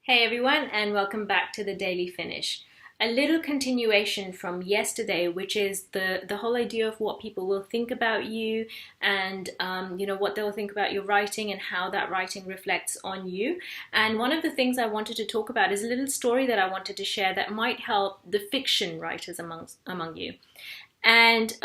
Hey everyone, and welcome back to the Daily Finish. A little continuation from yesterday, which is the whole idea of what people will think about you, and what they'll think about your writing and how that writing reflects on you. And one of the things I wanted to talk about is a little story that I wanted to share that might help the fiction writers among you. And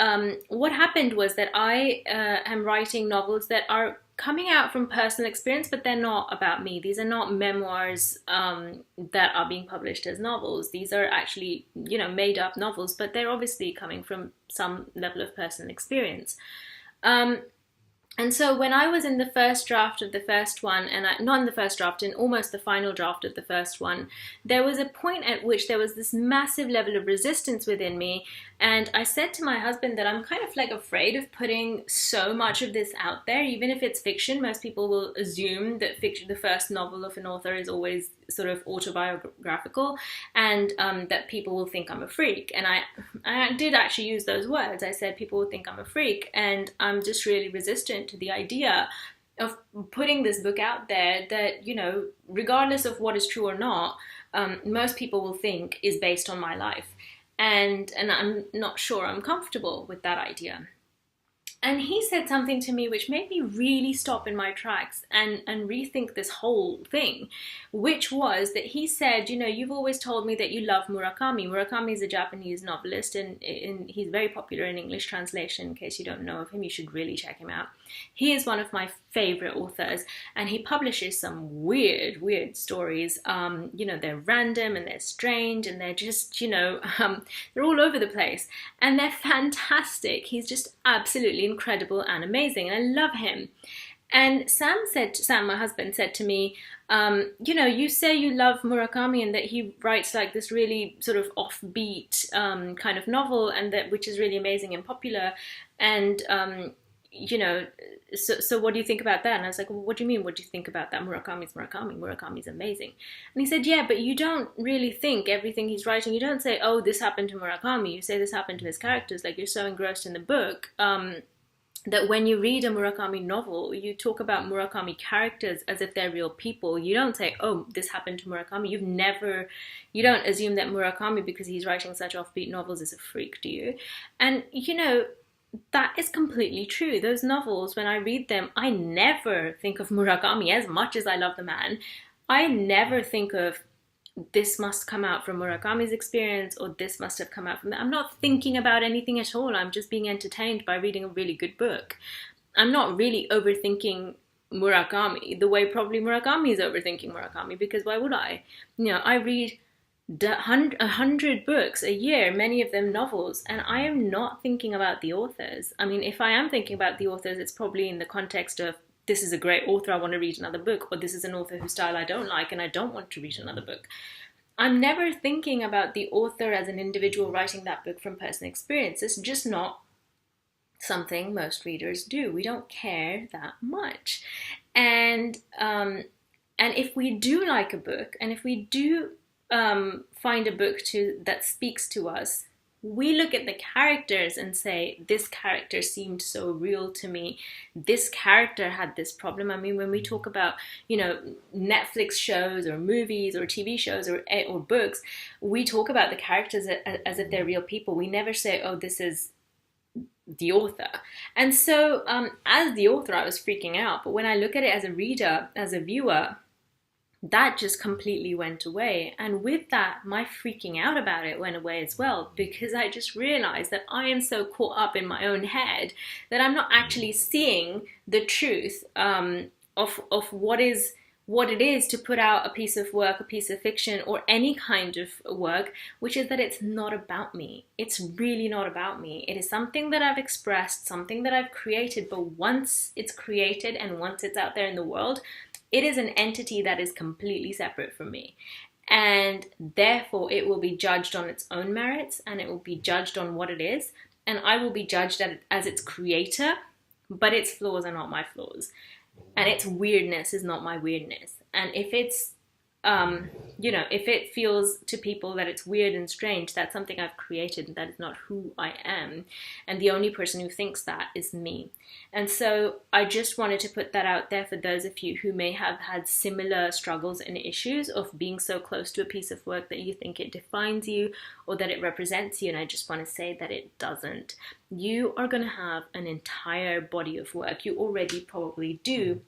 what happened was that I am writing novels that are coming out from personal experience, but they're not about me. These are not memoirs that are being published as novels. These are actually, made up novels, but they're obviously coming from some level of personal experience. Um, and so when I was in the first draft of the first one, not in the first draft, in almost the final draft of the first one, there was a point at which there was this massive level of resistance within me. And I said to my husband that I'm kind of like afraid of putting so much of this out there, even if it's fiction. Most people will assume that fiction, the first novel of an author, is always sort of autobiographical, and that people will think I'm a freak. And I did actually use those words. I said people will think I'm a freak, and I'm just really resistant to the idea of putting this book out there that, regardless of what is true or not, most people will think is based on my life. And I'm not sure I'm comfortable with that idea. And he said something to me which made me really stop in my tracks and rethink this whole thing, which was that he said, you've always told me that you love Murakami. Murakami is a Japanese novelist, and he's very popular in English translation. In case you don't know of him, you should really check him out. He is one of my favorite authors, and he publishes some weird stories. They're random and they're strange, and they're just, they're all over the place, and they're fantastic. He's just absolutely incredible and amazing, and I love him. And Sam, my husband, said to me, you say you love Murakami and that he writes like this really sort of offbeat kind of novel, and that which is really amazing and popular. And so what do you think about that? And I was like, well, what do you mean? What do you think about that? Murakami's Murakami. Murakami's amazing. And he said, yeah, but you don't really think everything he's writing. You don't say, oh, this happened to Murakami. You say this happened to his characters. Like, you're so engrossed in the book that when you read a Murakami novel, you talk about Murakami characters as if they're real people. You don't say, oh, this happened to Murakami. You don't assume that Murakami, because he's writing such offbeat novels, is a freak, do you? And, that is completely true. Those novels, when I read them, I never think of Murakami. As much as I love the man, I never think of this must come out from Murakami's experience, or this must have come out from that. I'm not thinking about anything at all. I'm just being entertained by reading a really good book. I'm not really overthinking Murakami the way probably Murakami is overthinking Murakami, because why would I? I read 100 books a year, many of them novels, and I am not thinking about the authors. I mean, if I am thinking about the authors, it's probably in the context of, this is a great author, I want to read another book, or this is an author whose style I don't like and I don't want to read another book. I'm never thinking about the author as an individual writing that book from personal experience. It's just not something most readers do. We don't care that much. And if we do like a book, and if we do find a book that speaks to us, we look at the characters and say, this character seemed so real to me. This character had this problem. I mean, when we talk about, Netflix shows or movies or TV shows or books, we talk about the characters as if they're real people. We never say, oh, this is the author. And so as the author, I was freaking out. But when I look at it as a reader, as a viewer, that just completely went away. And with that, my freaking out about it went away as well, because I just realized that I am so caught up in my own head that I'm not actually seeing the truth of what it is to put out a piece of work, a piece of fiction, or any kind of work, which is that it's not about me. It's really not about me. It is something that I've expressed, something that I've created, but once it's created and once it's out there in the world, it is an entity that is completely separate from me. And therefore, it will be judged on its own merits, and it will be judged on what it is. And I will be judged as its creator, but its flaws are not my flaws. And its weirdness is not my weirdness. And if it's um, if it feels to people that it's weird and strange, that's something I've created and that is not who I am. And the only person who thinks that is me. And so I just wanted to put that out there for those of you who may have had similar struggles and issues of being so close to a piece of work that you think it defines you or that it represents you. And I just want to say that it doesn't. You are going to have an entire body of work. You already probably do.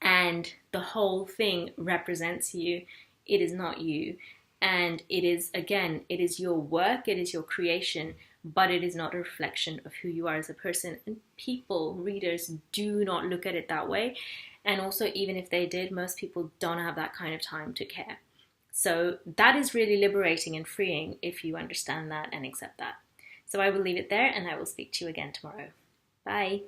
And the whole thing represents you. It is not you. And it is, again, it is your work, it is your creation, but it is not a reflection of who you are as a person. And people, readers, do not look at it that way. And also, even if they did, most people don't have that kind of time to care. So that is really liberating and freeing if you understand that and accept that. So I will leave it there, and I will speak to you again tomorrow. Bye.